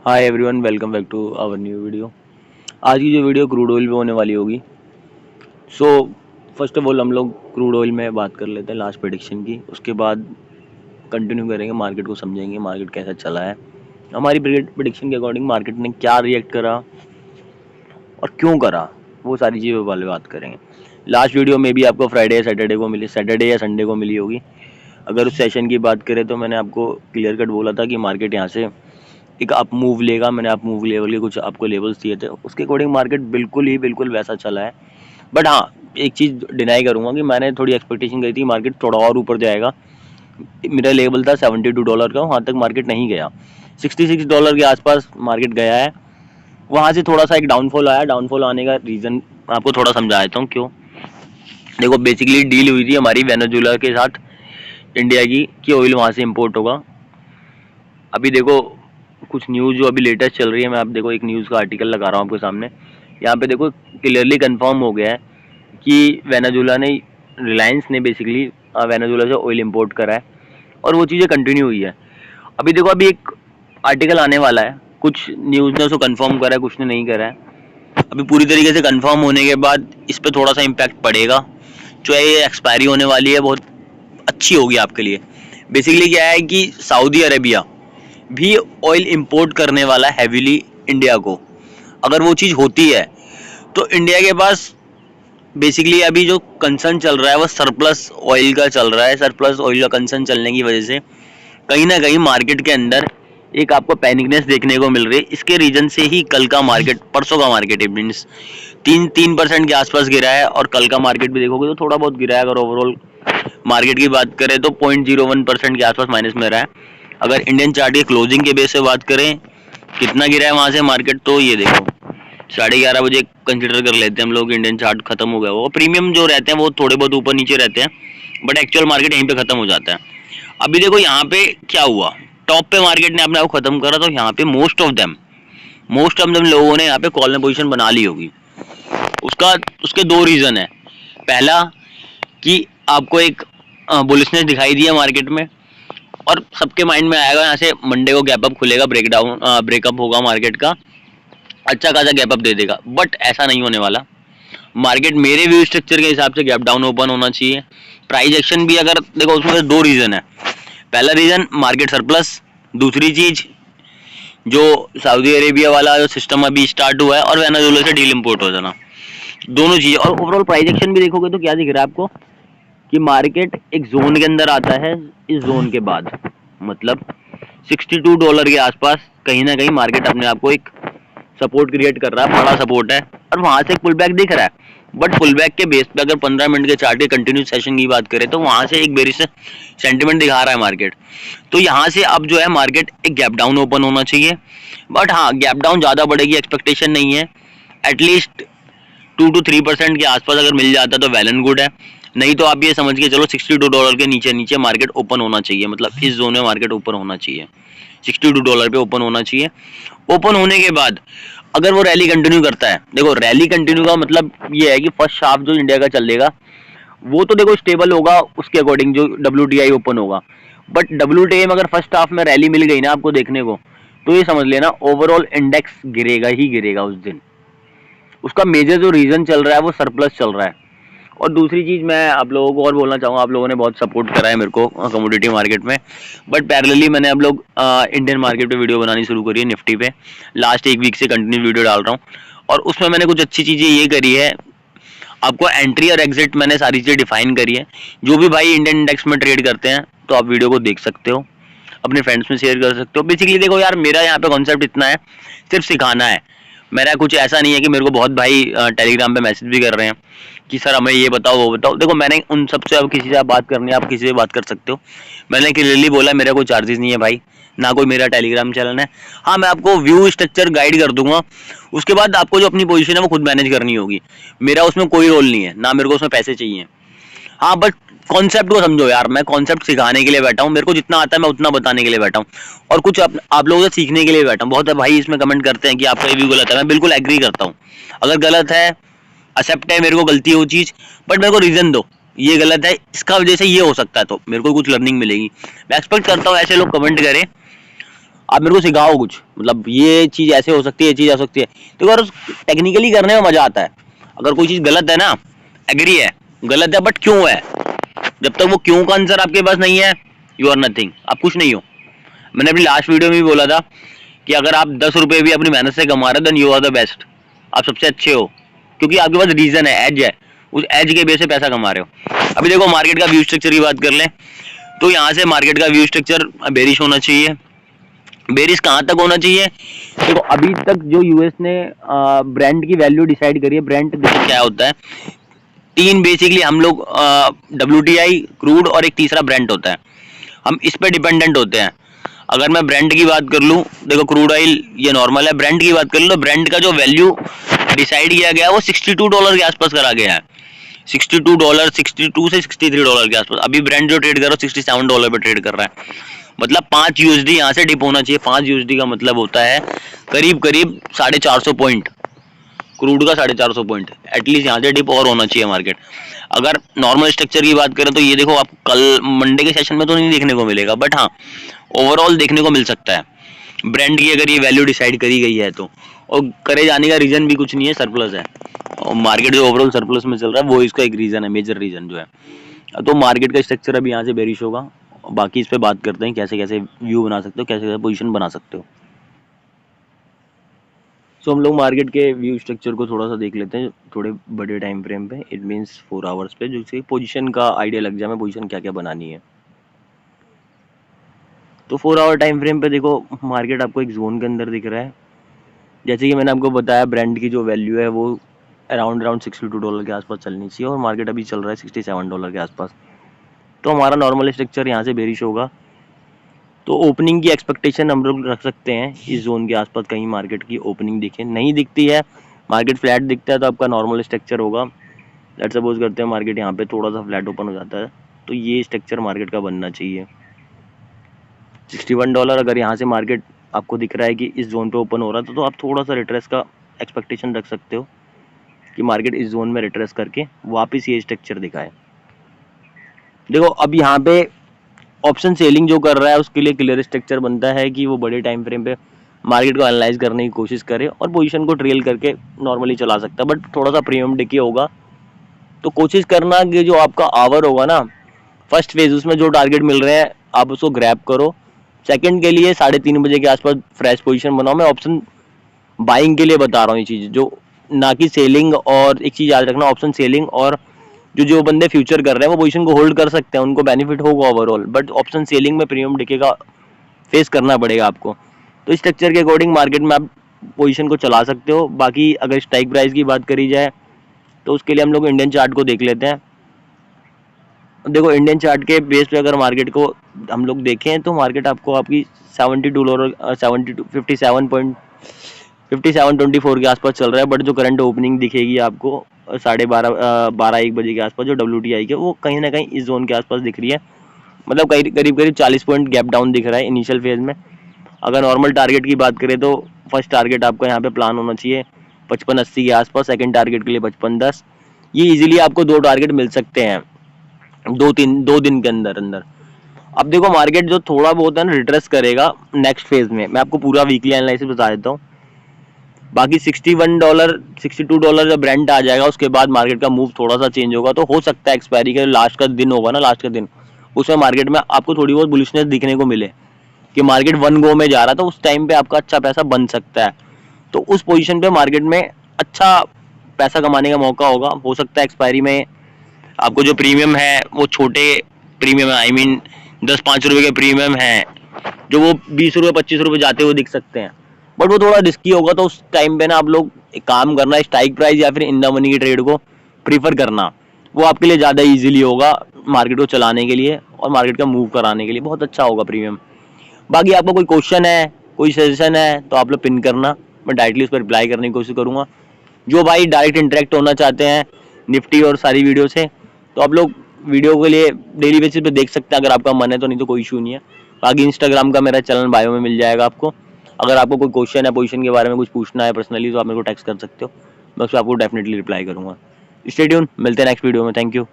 Hi everyone, welcome back to our new video. आज की जो वीडियो क्रूड ऑयल पे होने वाली होगी। सो फर्स्ट ऑफ ऑल हम लोग क्रूड ऑयल में बात कर लेते हैं लास्ट प्रेडिक्शन की। उसके बाद कंटिन्यू करेंगे, मार्केट को समझेंगे, मार्केट कैसा चला है, हमारी प्रेडिक्शन के अकॉर्डिंग मार्केट ने क्या रिएक्ट करा और क्यों करा, वो सारी चीज़ों वाले बात करेंगे। लास्ट वीडियो में भी आपको फ्राइडे या सैटरडे को मिली, सैटरडे या संडे को मिली होगी। अगर उस सेशन की बात करें तो मैंने आपको क्लियर कट बोला था कि मार्केट यहाँ से एक अप मूव लेगा। मैंने अप मूव लेवल के कुछ आपको लेवल्स दिए थे, उसके अकॉर्डिंग मार्केट बिल्कुल वैसा चला है। बट हाँ, एक चीज़ डिनाई करूँगा कि मैंने थोड़ी एक्सपेक्टेशन करी थी मार्केट थोड़ा और ऊपर जाएगा। मेरा लेवल था $72 का, वहाँ तक मार्केट नहीं गया। $66 के आसपास मार्केट गया है। वहाँ से थोड़ा सा एक डाउनफॉल आया। डाउनफॉल आने का रीज़न आपको थोड़ा समझा देता हूँ क्यों। देखो, बेसिकली डील हुई थी हमारी वेनेजुएला के साथ इंडिया की कि ऑयल वहाँ से इम्पोर्ट होगा। अभी देखो कुछ न्यूज़ जो अभी लेटेस्ट चल रही है, मैं आप देखो एक न्यूज़ का आर्टिकल लगा रहा हूँ आपके सामने। यहाँ पे देखो क्लियरली कंफर्म हो गया है कि वेनेजुएला ने, रिलायंस ने बेसिकली वेनेजुएला से ऑयल इंपोर्ट करा है और वो चीज़ें कंटिन्यू हुई है। अभी देखो, अभी एक आर्टिकल आने वाला है, कुछ न्यूज़ ने उसको कंफर्म करा है, कुछ ने नहीं करा है। अभी पूरी तरीके से कंफर्म होने के बाद इस पर थोड़ा सा इम्पैक्ट पड़ेगा। जो है ये एक्सपायरी होने वाली है, बहुत अच्छी होगी आपके लिए। बेसिकली क्या है कि सऊदी अरेबिया भी ऑयल इंपोर्ट करने वाला हैवीली इंडिया को। अगर वो चीज़ होती है तो इंडिया के पास बेसिकली अभी जो कंसर्न चल रहा है वो सरप्लस ऑयल का चल रहा है। सरप्लस ऑयल का कंसर्न चलने की वजह से कहीं ना कहीं मार्केट के अंदर एक आपको पैनिकनेस देखने को मिल रही है। इसके रीजन से ही कल का मार्केट, परसों का मार्केट मीन्स 3% के आसपास गिरा है। और कल का मार्केट भी देखोगे तो थोड़ा बहुत गिरा है। अगर ओवरऑल मार्केट की बात करें तो 0.01% के आसपास माइनस में रहा है। अगर इंडियन चार्ट के क्लोजिंग के बेस से बात करें कितना गिरा है वहाँ से मार्केट, तो ये देखो 11:30 बजे कंसिडर कर लेते हैं हम लोग, इंडियन चार्ट खत्म हो गया। वो प्रीमियम जो रहते हैं वो थोड़े बहुत ऊपर नीचे रहते हैं, बट एक्चुअल मार्केट यहीं पे खत्म हो जाता है। अभी देखो यहाँ पे क्या हुआ, टॉप पे मार्केट ने अपने आप को खत्म करा, तो यहाँ पे मोस्ट ऑफ देम लोगों ने यहाँ पे कॉल में पोजीशन बना ली होगी। उसके दो रीजन है। पहला कि आपको एक बुलिशनेस दिखाई दी है मार्केट में, और सबके माइंड में आएगा यहाँ से मंडे को गैप अप खुलेगा, ब्रेकअप होगा मार्केट का, अच्छा खासा गैप अप दे देगा। बट ऐसा नहीं होने वाला। मार्केट मेरे व्यू स्ट्रक्चर के हिसाब से गैप डाउन ओपन होना चाहिए। प्राइस एक्शन भी अगर देखो, उसमें दो रीजन है। पहला रीजन मार्केट सरप्लस, दूसरी चीज जो सऊदी अरेबिया वाला जो सिस्टम अभी स्टार्ट हुआ है और वेनेजुएला से डील इंपोर्ट हो जाना, दोनों चीजें। और ओवरऑल प्राइस एक्शन भी देखोगे तो क्या दिख रहा है आपको कि मार्केट एक जोन के अंदर आता है। इस जोन के बाद मतलब $62 के आसपास कहीं ना कहीं मार्केट अपने आप को एक सपोर्ट क्रिएट कर रहा है, बड़ा सपोर्ट है, और वहां से एक पुल बैक दिख रहा है। बट पुल बैक के बेस पे अगर 15 मिनट के चार्ट के कंटिन्यू सेशन की बात करें तो वहां से एक बेरिश सेंटिमेंट दिखा रहा है मार्केट। तो यहाँ से अब जो है मार्केट एक गैप डाउन ओपन होना चाहिए। बट हाँ, गैप डाउन ज्यादा बढ़ेगी एक्सपेक्टेशन नहीं है। एटलीस्ट 2 to 3% के आसपास अगर मिल जाता तो वेल एंड गुड है। नहीं तो आप ये समझ के चलो $62 के नीचे नीचे मार्केट ओपन होना चाहिए। मतलब इस जोन में मार्केट ओपन होना चाहिए, $62 पे ओपन होना चाहिए। ओपन होने के बाद अगर वो रैली कंटिन्यू करता है, देखो रैली कंटिन्यू का मतलब ये है कि फर्स्ट हाफ जो इंडिया का चलेगा वो तो देखो स्टेबल होगा, उसके अकॉर्डिंग जो WTI ओपन होगा। बट WTI में अगर फर्स्ट हाफ में रैली मिल गई ना आपको देखने को, तो ये समझ लेना ओवरऑल इंडेक्स गिरेगा ही गिरेगा उस दिन। उसका मेजर जो रीजन चल रहा है वो सरप्लस चल रहा है। और दूसरी चीज़ मैं आप लोगों को और बोलना चाहूँगा, आप लोगों ने बहुत सपोर्ट करा है मेरे को कमोडिटी मार्केट में, बट पैरेलली मैंने आप लोग इंडियन मार्केट पे वीडियो बनानी शुरू करी है। निफ्टी पे लास्ट एक वीक से कंटिन्यू वीडियो डाल रहा हूँ, और उसमें मैंने कुछ अच्छी चीज़ें ये करी है। आपको एंट्री और एग्जिट मैंने सारी चीज़ें डिफाइन करी है। जो भी भाई इंडियन इंडेक्स में ट्रेड करते हैं तो आप वीडियो को देख सकते हो, अपने फ्रेंड्स में शेयर कर सकते हो। बेसिकली देखो यार, मेरा यहाँ पे कॉन्सेप्ट इतना है, सिर्फ सिखाना है। मेरा कुछ ऐसा नहीं है कि मेरे को बहुत भाई टेलीग्राम पे मैसेज भी कर रहे हैं कि सर हमें ये बताओ वो बताओ। देखो मैंने उन सबसे, अब किसी से आप बात करनी है आप किसी से बात कर सकते हो। मैंने क्लियरली बोला मेरा कोई चार्जेस नहीं है भाई, ना कोई मेरा टेलीग्राम चैनल है। हाँ, मैं आपको व्यू स्ट्रक्चर गाइड कर दूंगा, उसके बाद आपको जो अपनी पोजीशन है वो खुद मैनेज करनी होगी। मेरा उसमें कोई रोल नहीं है, ना मेरे को उसमें पैसे चाहिए। हाँ, बट कॉन्सेप्ट को समझो यार, मैं कॉन्सेप्ट सिखाने के लिए बैठा हूँ। मेरे को जितना आता है मैं उतना बताने के लिए बैठा हूँ, और कुछ आप लोगों से सीखने के लिए बैठा हूँ। बहुत है भाई इसमें कमेंट करते हैं कि आपका ये भी गलत है, मैं बिल्कुल एग्री करता हूँ। अगर गलत है, एक्सेप्ट है, मेरे को गलती है वो चीज़, बट मेरे को रीज़न दो ये गलत है, इसका वजह से ये हो सकता है, तो मेरे को कुछ लर्निंग मिलेगी। मैं एक्सपेक्ट करता हूँ ऐसे लोग कमेंट करें। आप मेरे को सिखाओ कुछ, मतलब ये चीज ऐसे हो सकती है, ये चीज हो सकती है। तो अगर टेक्निकली करने में मजा आता है। अगर कोई चीज गलत है ना, एग्री है, गलत है, बट क्यों है, जब तक वो क्यों का आंसर आपके पास नहीं है, यू आर नथिंग, आप कुछ नहीं हो। मैंने अपनी लास्ट वीडियो में भी बोला था कि अगर आप 10 रुपए भी अपनी मेहनत से कमा रहे हो, then you are the best, आप सबसे अच्छे हो, क्योंकि आपके पास रीजन है, एज है, उस एज के बेस से पैसा कमा रहे हो। अभी देखो मार्केट का व्यू स्ट्रक्चर की बात कर लें, तो यहाँ से मार्केट का व्यू स्ट्रक्चर बेरिश होना चाहिए। बेरिश कहाँ तक होना चाहिए, देखो अभी तक जो यूएस ने ब्रांड की वैल्यू डिसाइड करी है, ब्रांड देखो क्या होता है, तीन बेसिकली हम लोग, WTI, क्रूड और एक तीसरा ब्रांड होता है, हम इस पे डिपेंडेंट होते हैं। अगर मैं ब्रांड की बात कर लूँ, देखो क्रूड ऑयल ये नॉर्मल है, ब्रांड की बात कर लूँ तो ब्रांड का जो वैल्यू डिसाइड किया गया है वो $62 के आसपास करा गया है, $62, 62 से $63 के आसपास। अभी ब्रांड जो ट्रेड कर रहा है $67 पे ट्रेड कर रहा है, मतलब 5 USD यहाँ से डिप होना चाहिए। 5 USD का मतलब होता है करीब करीब 450 पॉइंट, क्रूड का 450 पॉइंट एटलीस्ट यहाँ से डिप और होना चाहिए मार्केट। अगर नॉर्मल स्ट्रक्चर की बात करें तो ये देखो, आप कल मंडे के सेशन में तो नहीं देखने को मिलेगा, बट हाँ ओवरऑल देखने को मिल सकता है ब्रांड की अगर ये वैल्यू डिसाइड करी गई है तो। और करे जाने का रीजन भी कुछ नहीं है, सरप्लस है, और मार्केट जो ओवरऑल सरप्लस में चल रहा है वो इसका एक रीजन है, मेजर रीजन जो है। तो मार्केट का स्ट्रक्चर अभी यहाँ से बेरिश होगा, बाकी इस पे बात करते हैं कैसे कैसे व्यू बना सकते हो, कैसे कैसे पोजीशन बना सकते हो। सो हम लोग मार्केट के व्यू स्ट्रक्चर को थोड़ा सा देख लेते हैं थोड़े बड़े टाइम फ्रेम पे, इट मीन्स 4 आवर्स पे, जिससे पोजीशन का आइडिया लग जाए हमें पोजीशन क्या क्या बनानी है। तो 4 आवर टाइम फ्रेम पे देखो मार्केट आपको एक जोन के अंदर दिख रहा है, जैसे कि मैंने आपको बताया ब्रांड की जो वैल्यू है वो अराउंड $62 के आसपास चलनी चाहिए, और मार्केट अभी चल रहा है $67 के आसपास। तो हमारा नॉर्मल स्ट्रक्चर यहाँ से बेरिश होगा, तो ओपनिंग की एक्सपेक्टेशन हम लोग रख सकते हैं इस जोन के आसपास, कहीं मार्केट की ओपनिंग दिखे, नहीं दिखती है, मार्केट फ्लैट दिखता है तो आपका नॉर्मल स्ट्रक्चर होगा। लेट्स सपोज करते हैं मार्केट यहाँ पे थोड़ा सा फ्लैट ओपन हो जाता है, तो ये स्ट्रक्चर मार्केट का बनना चाहिए। $61 अगर यहाँ से मार्केट आपको दिख रहा है कि इस जोन पे ओपन हो रहा था, तो आप थोड़ा सा रिट्रेस का एक्सपेक्टेशन रख सकते हो कि मार्केट इस जोन में रिट्रेस करके वापस ये स्ट्रक्चर दिखाए। देखो अब यहाँ पे ऑप्शन सेलिंग जो कर रहा है उसके लिए क्लियर स्ट्रक्चर बनता है कि वो बड़े टाइम फ्रेम पे मार्केट को एनालाइज करने की कोशिश करे और पोजीशन को ट्रेल करके नॉर्मली चला सकता है, बट थोड़ा सा प्रीमियम डिके होगा। तो कोशिश करना कि जो आपका आवर होगा ना फर्स्ट फेज, उसमें जो टारगेट मिल रहे हैं आप उसको ग्रैब करो। सेकंड के लिए 3:30 बजे के आसपास फ्रेश पोजीशन बनाओ। मैं ऑप्शन बाइंग के लिए बता रहा हूँ ये चीज़, जो ना कि सेलिंग। और एक चीज़ याद रखना, ऑप्शन सेलिंग और जो बंदे फ्यूचर कर रहे हैं वो पोजीशन को होल्ड कर सकते हैं, उनको बेनिफिट होगा ओवरऑल, बट ऑप्शन सेलिंग में प्रीमियम डिके का फेस करना पड़ेगा आपको। तो स्ट्रक्चर के अकॉर्डिंग मार्केट में आप पोजीशन को चला सकते हो। बाकी अगर स्ट्राइक प्राइस की बात करी जाए तो उसके लिए हम लोग इंडियन चार्ट को देख लेते हैं। देखो इंडियन चार्ट के बेस पे अगर मार्केट को हम लोग देखें तो मार्केट आपको आपकी $57.24 के आसपास चल रहा है, बट जो करंट ओपनिंग दिखेगी आपको 12:30 1 बजे के आसपास जो WTI के, वो कहीं ना कहीं इस जोन के आसपास दिख रही है, मतलब करीब 40 पॉइंट गैप डाउन दिख रहा है इनिशियल फेज में। अगर नॉर्मल टारगेट की बात करें तो फर्स्ट टारगेट आपका यहाँ पे प्लान होना चाहिए 55.80 के आसपास, सेकंड टारगेट के लिए 55.10। ये इजीली आपको 2 टारगेट मिल सकते हैं 2 दिन के अंदर अंदर। अब देखो मार्केट जो थोड़ा बहुत है ना रिट्रेस करेगा नेक्स्ट फेज में, मैं आपको पूरा वीकली एनालिसिस बता देता हूँ। बाकी $61 $62 जब ब्रांड आ जाएगा उसके बाद मार्केट का मूव थोड़ा सा चेंज होगा। तो हो सकता है एक्सपायरी के लास्ट का दिन होगा ना, लास्ट का दिन, उसमें मार्केट में आपको थोड़ी बहुत बुलिशनेस दिखने को मिले कि मार्केट 1 गो में जा रहा, तो उस टाइम पे आपका अच्छा पैसा बन सकता है। तो उस पोजीशन पे मार्केट में अच्छा पैसा कमाने का मौका होगा। हो सकता है एक्सपायरी में आपको जो प्रीमियम है वो छोटे प्रीमियम है, आई मीन 10-5 रुपए के प्रीमियम है, जो वो 20 रुपए 25 रुपए जाते हुए दिख सकते हैं, बट वो थोड़ा रिस्की होगा। तो उस टाइम पे ना आप लोग एक काम करना, स्ट्राइक प्राइस या फिर इन द मनी की ट्रेड को प्रीफर करना, वो आपके लिए ज़्यादा इजीली होगा मार्केट को चलाने के लिए और मार्केट का मूव कराने के लिए बहुत अच्छा होगा प्रीमियम। बाकी आपको कोई क्वेश्चन है, कोई सजेशन है तो आप लोग पिन करना, मैं डायरेक्टली उस पर रिप्लाई करने की कोशिश करूँगा। जो भाई डायरेक्ट इंटरेक्ट होना चाहते हैं निफ्टी और सारी वीडियो से, तो आप लोग वीडियो के लिए डेली बेसिस पे देख सकते हैं अगर आपका मन है तो, नहीं तो कोई इशू नहीं है। बाकी इंस्टाग्राम का मेरा चैनल बायो में मिल जाएगा आपको। अगर आपको कोई क्वेश्चन है पोजीशन के बारे में कुछ पूछना है पर्सनली तो आप मेरे को टेक्स्ट कर सकते हो, मैं उसको आपको डेफिनेटली रिप्लाई करूँगा। स्टे ट्यून, मिलते हैं नेक्स्ट वीडियो में। Thank you.